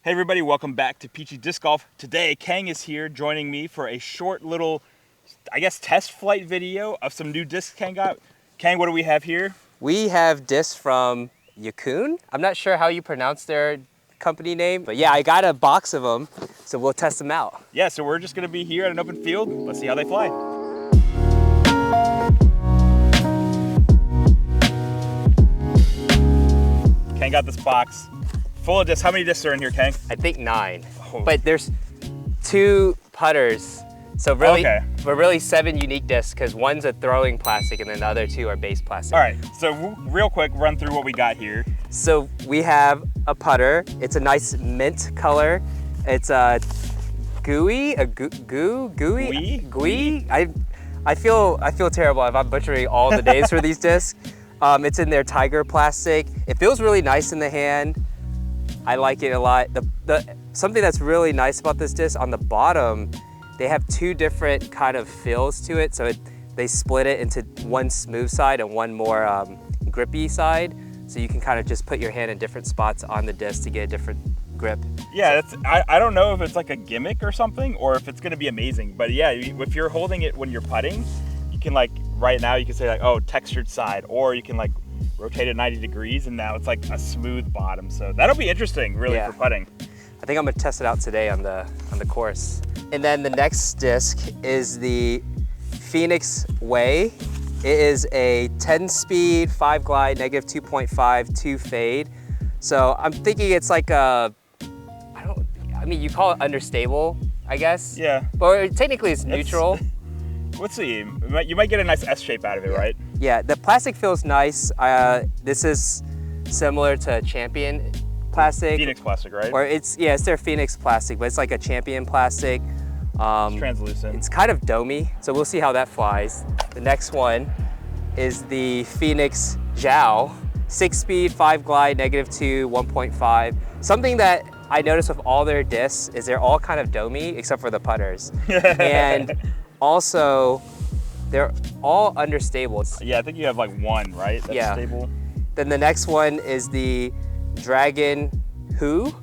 Hey everybody, welcome back to Peachy Disc Golf. Today, Khang is here joining me for a short little, I guess, test flight video of some new discs Khang got. Khang, what do we have here? We have discs from Yikun. I'm not sure how you pronounce their company name, but yeah, I got a box of them, so we'll test them out. Yeah, so we're just gonna be here at an open field. Let's see how they fly. Khang got this box full of discs. How many discs are in here, Khang? I think 9, Oh. but there's 2 putters. So really, Okay. we're really 7 unique discs because one's a throwing plastic and then the other 2 are base plastic. All right, so real quick, run through what we got here. So we have a putter. It's a nice mint color. It's a gooey. I feel terrible if I'm butchering all the names for these discs. It's in their tiger plastic. It feels really nice in the hand. I like it a lot. Something that's really nice about this disc, on the bottom, they have 2 different kind of feels to it. So they split it into one smooth side and one more grippy side. So you can kind of just put your hand in different spots on the disc to get a different grip. Yeah, I don't know if it's like a gimmick or something, or if it's gonna be amazing. But yeah, if you're holding it when you're putting, you can like, right now you can say like, oh, textured side, or you can like rotate it 90 degrees and now it's like a smooth bottom. So that'll be interesting really for putting. I think I'm gonna test it out today on the course. And then the next disc is the Phoenix Way. It is a 10 speed, 5 glide, negative 2.5, 2 fade. So I'm thinking it's like a, I mean, you call it understable, I guess. Yeah. But technically it's neutral. Let's see, you might get a nice S shape out of it, right? Yeah, the plastic feels nice. This is similar to Champion plastic. Phoenix plastic, right? Or it's their Phoenix plastic, but it's like a Champion plastic. It's translucent. It's kind of domey, so we'll see how that flies. The next one is the Phoenix Jiao. 6 speed, 5 glide, negative 2, 1.5. Something that I noticed with all their discs is they're all kind of domey, except for the putters. And also, they're all understable. Yeah, I think you have like one, right? That's stable. Then the next one is the Dragon Who?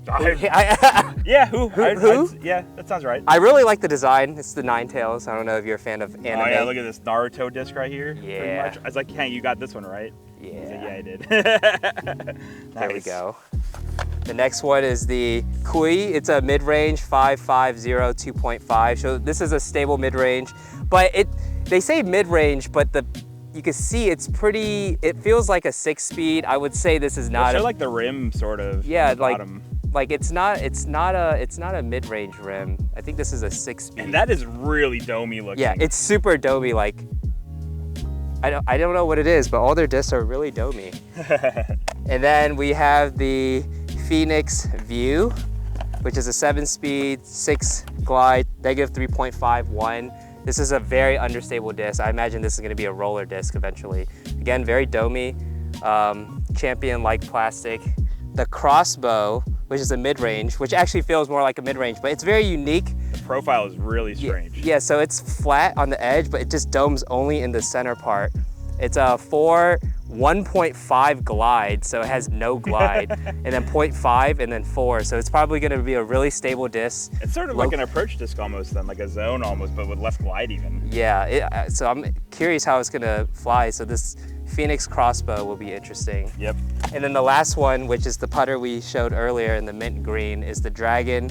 Yeah, who? Who? Yeah, that sounds right. I really like the design. It's the 9 tails. I don't know if you're a fan of anime. Oh yeah, look at this Naruto disc right here. Yeah. Pretty much. I was like, hey, you got this one, right? Yeah. He's like, yeah, I did. Nice. There we go. The next one is the Kui. It's a mid-range 5.50, 2.5. So this is a stable mid-range, but they say mid-range, but you can see it's pretty. It feels like a 6-speed. I would say this is not. Like the rim, sort of. Yeah, bottom. Like it's not a mid-range rim. I think this is a 6-speed. And that is really domey looking. Yeah, it's super domey. Like I don't know what it is, but all their discs are really domey. And then we have the Phoenix View, which is a 7-speed, 6 glide, negative 3.51. This is a very understable disc. I imagine this is going to be a roller disc eventually. Again, very domey, Champion-like plastic. The Crossbow, which is a mid-range, which actually feels more like a mid-range, but it's very unique. The profile is really strange. Yeah, so it's flat on the edge, but it just domes only in the center part. It's a 1.5 glide, so it has no glide, and then 0.5 and then 4. So it's probably gonna be a really stable disc. It's sort of like an approach disc almost then, like a zone almost, but with less glide even. Yeah, so I'm curious how it's gonna fly. So this Phoenix Crossbow will be interesting. Yep. And then the last one, which is the putter we showed earlier in the mint green, is the Dragon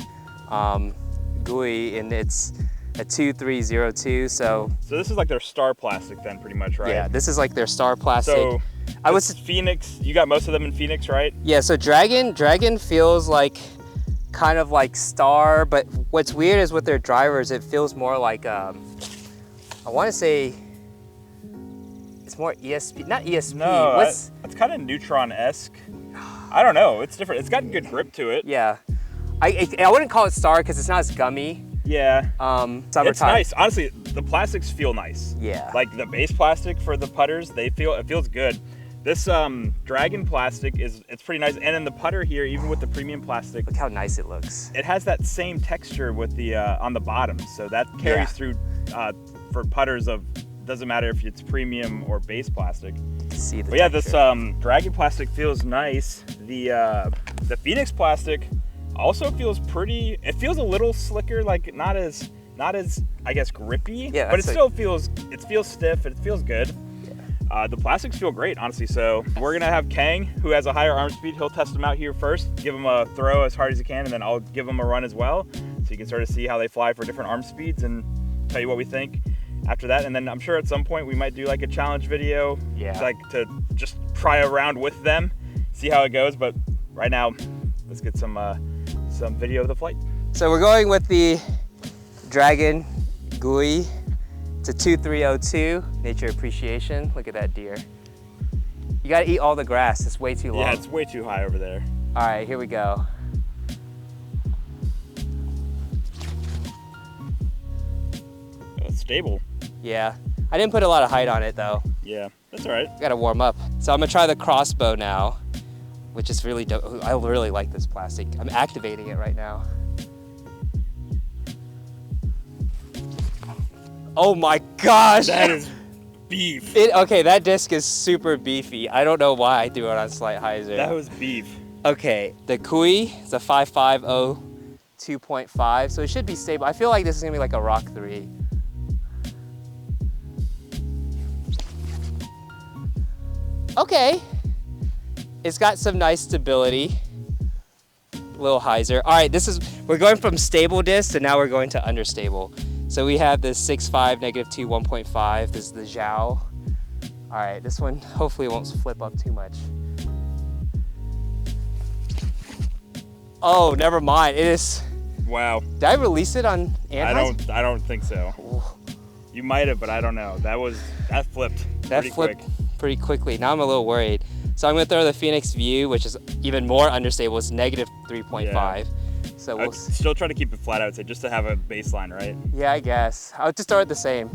GUI, and it's a 2302. So this is like their star plastic then, pretty much, right? Yeah, this is like their star plastic. So Phoenix, you got most of them in Phoenix, right? Yeah, so Dragon feels like kind of like star, but what's weird is with their drivers, it feels more like I want to say it's more ESP, not ESP. No, it's kind of Neutron-esque. I don't know, it's different. It's got good grip to it. Yeah, I wouldn't call it star because it's not as gummy. Yeah. Summertime. It's nice. Honestly, the plastics feel nice. Yeah. Like the base plastic for the putters, it feels good. This Dragon plastic it's pretty nice. And then the putter here, even with the premium plastic, look how nice it looks. It has that same texture with the on the bottom, so that carries through for putters of. Doesn't matter if it's premium or base plastic. See the but yeah, this Dragon plastic feels nice. The Phoenix plastic Also feels pretty, it feels a little slicker, like not as I guess grippy, Yeah, but it still feels stiff, it feels good. The plastics feel great, honestly. So we're gonna have Khang, who has a higher arm speed. He'll test them out here first, give them a throw as hard as he can, and then I'll give them a run as well, so you can sort of see how they fly for different arm speeds and tell you what we think after that. And then I'm sure at some point we might do like a challenge video, like to just try around with them, see how it goes. But right now, let's get some video of the flight. So we're going with the Dragon GUI. It's a 2302, nature appreciation. Look at that deer. You gotta eat all the grass, it's way too long. Yeah, it's way too high over there. All right, here we go. It's stable. Yeah, I didn't put a lot of height on it though. Yeah, that's all right. Gotta warm up. So I'm gonna try the Crossbow now, which is really dope. I really like this plastic. I'm activating it right now. Oh my gosh! That is beef. Okay, that disc is super beefy. I don't know why I threw it on slight hyzer. That was beef. Okay, the Kui is a 550 2.5, so it should be stable. I feel like this is gonna be like a Rock 3. Okay, it's got some nice stability. Little hyzer. All right, we're going from stable disc to now we're going to understable. So we have this 6.5, -2, 1.5. This is the Jiao. All right, this one hopefully won't flip up too much. Oh, never mind. It is. Wow. Did I release it on Anheuser? I don't think so. You might have, but I don't know. That flipped. That flipped pretty quickly. Now I'm a little worried. So I'm gonna throw the Phoenix View, which is even more understable. It's -3.5. Yeah. So we'll still try to keep it flat, I would say, just to have a baseline, right? Yeah, I guess. I'll just throw it the same.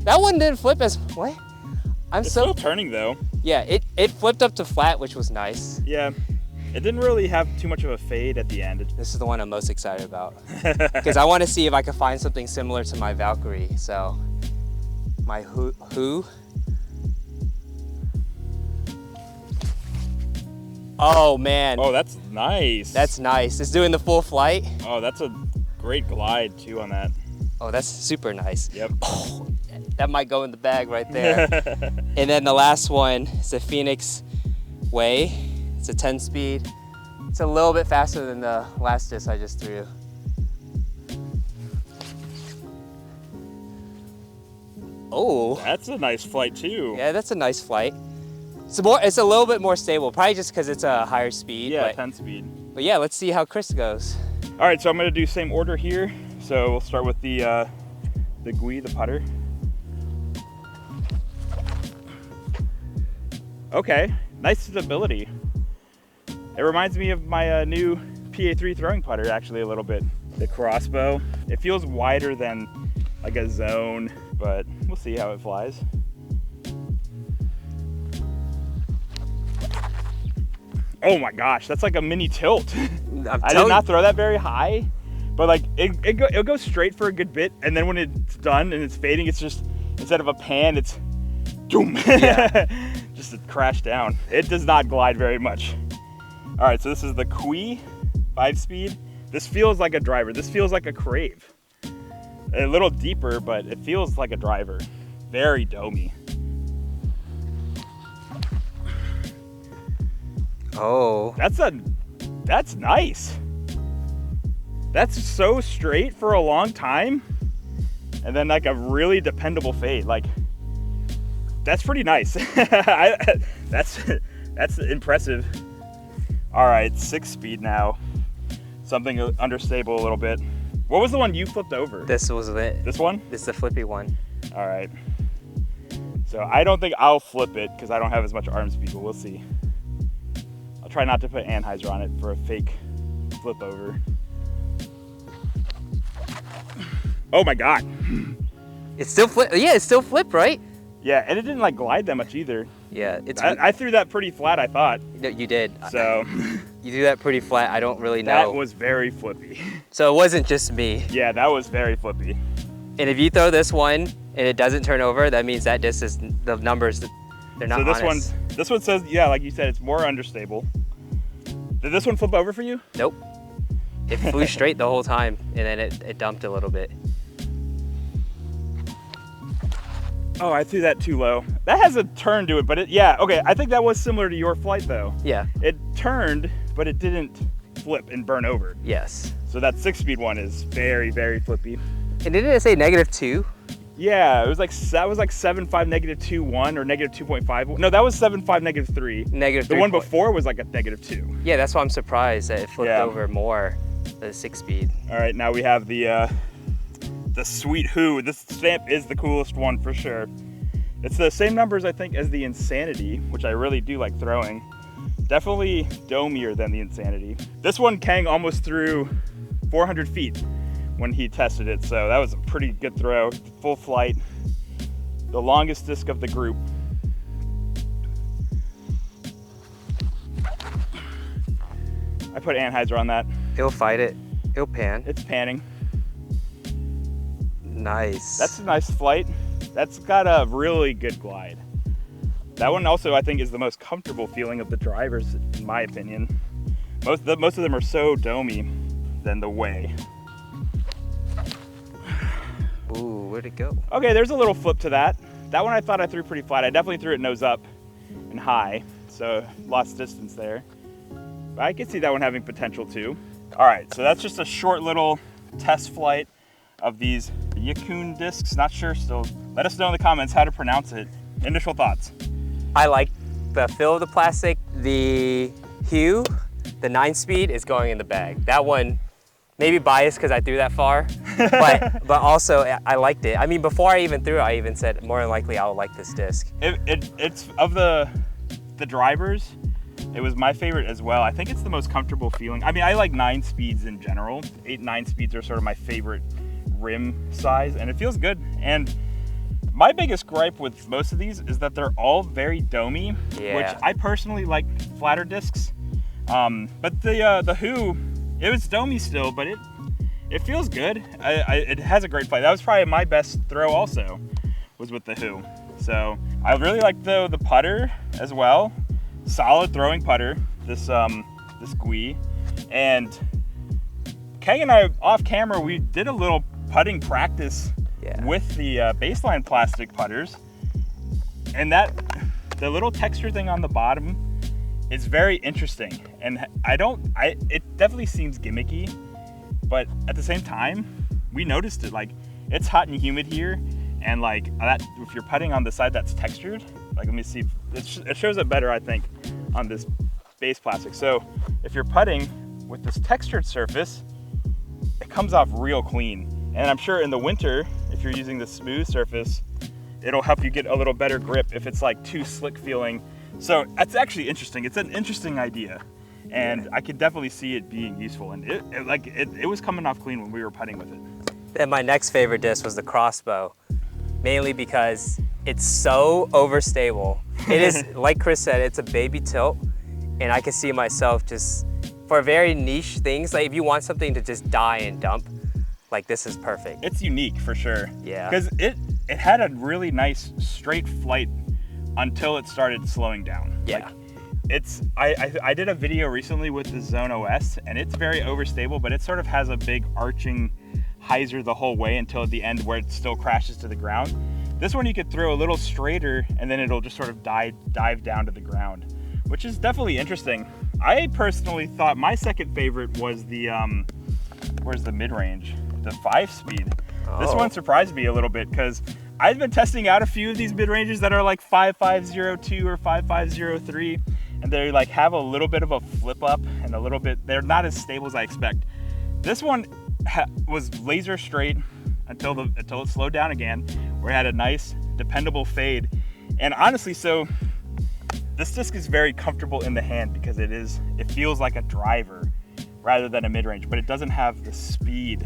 That one didn't flip as, what? It's still turning though. Yeah, it flipped up to flat, which was nice. Yeah, it didn't really have too much of a fade at the end. This is the one I'm most excited about. Because I want to see if I can find something similar to my Valkyrie. So, my Who. Oh man. Oh, that's nice. That's nice. It's doing the full flight. Oh, that's a great glide too on that. Oh, that's super nice. Yep. Oh, that might go in the bag right there. And then the last one is the Phoenix Way. It's a 10 speed. It's a little bit faster than the last disc I just threw. Oh. That's a nice flight too. Yeah, that's a nice flight. It's a little bit more stable, probably just because it's a higher speed. Yeah, 10 speed. But yeah, let's see how Chris goes. All right, so I'm gonna do same order here. So we'll start with the GUI, the putter. Okay, nice stability. It reminds me of my new PA3 throwing putter actually a little bit. The Crossbow. It feels wider than like a zone, but we'll see how it flies. Oh my gosh, that's like a mini tilt. I did not throw that very high, but like it'll go straight for a good bit, and then when it's done and it's fading, it's just, instead of a pan, it's doom. Yeah. Just to crash down. It does not glide very much. All right, so this is the Kui 5-speed. This feels like a driver. This feels like a Crave. A little deeper, but it feels like a driver. Very domey. Oh. That's nice. That's so straight for a long time. And then like a really dependable fade. Like, that's pretty nice. That's impressive. All right, 6-speed now. Something understable a little bit. What was the one you flipped over? This was it. This one? This is the flippy one. All right. So I don't think I'll flip it because I don't have as much arm speed, but we'll see. I'll try not to put Anheuser on it for a fake flip over. Oh my God. It's still flip. Yeah, it's still flip, right? Yeah, and it didn't like glide that much either. Yeah, I threw that pretty flat, I thought. No, you did. So you threw that pretty flat. I don't really know. That was very flippy. So it wasn't just me. Yeah, that was very flippy. And if you throw this one and it doesn't turn over, that means that disc is, the numbers, they're not honest. So this one's This one says, yeah, like you said, it's more understable. Did this one flip over for you? Nope. It flew straight the whole time, and then it dumped a little bit. Oh, I threw that too low. That has a turn to it, but yeah, okay. I think that was similar to your flight though. Yeah. It turned, but it didn't flip and burn over. Yes. So that 6-speed one is very, very flippy. And didn't it say -2? Yeah, it was like, that was like 7.5 -2.1 or -2.5. No, that was 7.5 -3. -3. The one before was like a -2. Yeah, that's why I'm surprised that it flipped over more, the 6-speed. All right, now we have the Sweet Who. This stamp is the coolest one for sure. It's the same numbers, I think, as the Insanity, which I really do like throwing. Definitely domier than the Insanity. This one, Khang almost threw 400 feet when he tested it, so that was a pretty good throw. Full flight, the longest disc of the group. I put anhyzer on that. It'll fight it. It'll pan. It's panning. Nice. That's a nice flight. That's got a really good glide. That one also, I think, is the most comfortable feeling of the drivers, in my opinion. Most of them are so domey than the Way. Ooh, where'd it go? Okay, there's a little flip to that. That one I thought I threw pretty flat. I definitely threw it nose up and high, so lost distance there. But I could see that one having potential too. All right, so that's just a short little test flight of these Yikun discs. Not sure still. Let us know in the comments how to pronounce it. Initial thoughts. I like the feel of the plastic. The hue, the 9-speed is going in the bag. That one, maybe biased because I threw that far, but also I liked it. I mean, before I even threw it, I even said more than likely I would like this disc. It's of the drivers, it was my favorite as well. I think it's the most comfortable feeling. I mean, I like 9 speeds in general. 8, 9 speeds are sort of my favorite rim size, and it feels good. And my biggest gripe with most of these is that they're all very domey, which I personally like flatter discs. But the Who, it was domey still, but it feels good. It has a great flight. That was probably my best throw also, was with the Who. So I really like the putter as well. Solid throwing putter, this Gui. And Khang and I, off camera, we did a little putting practice with the baseline plastic putters. And the little texture thing on the bottom is very interesting. And it definitely seems gimmicky, but at the same time, we noticed it. Like, it's hot and humid here, and like that, if you're putting on the side that's textured, like, let me see, it shows up better, I think, on this base plastic. So if you're putting with this textured surface, it comes off real clean. And I'm sure in the winter, if you're using the smooth surface, it'll help you get a little better grip if it's like too slick feeling. So that's actually interesting. It's an interesting idea, and I could definitely see it being useful. And it was coming off clean when we were putting with it. And my next favorite disc was the Crossbow, mainly because it's so overstable. It is, like Chris said, it's a baby tilt, and I can see myself just, for very niche things, like if you want something to just die and dump, like, this is perfect. It's unique for sure. Yeah. Because it had a really nice straight flight until it started slowing down. Yeah. Like, I did a video recently with the Zone OS, and it's very overstable, but it sort of has a big arching hyzer the whole way until at the end where it still crashes to the ground. This one you could throw a little straighter and then it'll just sort of dive down to the ground, which is definitely interesting. I personally thought my second favorite was the, where's the mid-range? The 5-speed. Oh. This one surprised me a little bit because I've been testing out a few of these mid-ranges that are like 5502 or 5503, and they like have a little bit of a flip up and a little bit, they're not as stable as I expect. This one was laser straight until it slowed down again, where it had a nice dependable fade. And honestly, so this disc is very comfortable in the hand because it feels like a driver rather than a mid-range, but it doesn't have the speed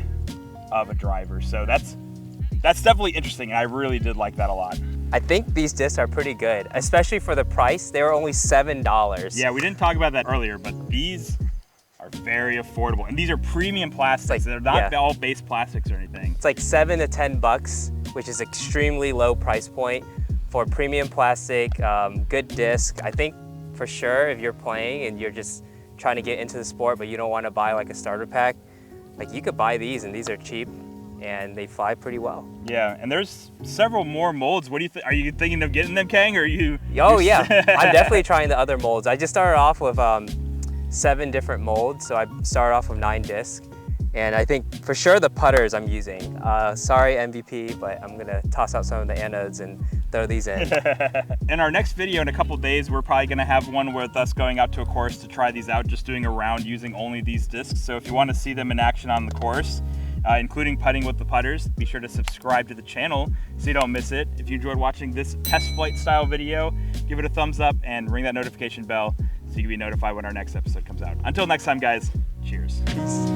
of a driver. So that's definitely interesting, and I really did like that a lot. I think these discs are pretty good, especially for the price. They were only $7. Yeah, we didn't talk about that earlier, but these are very affordable, and these are premium plastics. Like, they're not all base plastics or anything. It's like $7 to $10, which is extremely low price point for premium plastic, good disc. I think for sure if you're playing and you're just trying to get into the sport but you don't want to buy like a starter pack, like you could buy these, and these are cheap and they fly pretty well. Yeah, and there's several more molds. What do you think? Are you thinking of getting them, Khang, or are you? Oh yeah, I'm definitely trying the other molds. I just started off with 7 different molds, so I started off with 9 discs. And I think for sure the putters I'm using. Sorry MVP, but I'm gonna toss out some of the anodes and throw these in. In our next video in a couple days, we're probably gonna have one with us going out to a course to try these out, just doing a round using only these discs. So if you wanna see them in action on the course, including putting with the putters, be sure to subscribe to the channel so you don't miss it. If you enjoyed watching this test flight style video, give it a thumbs up and ring that notification bell so you can be notified when our next episode comes out. Until next time, guys, cheers. Peace.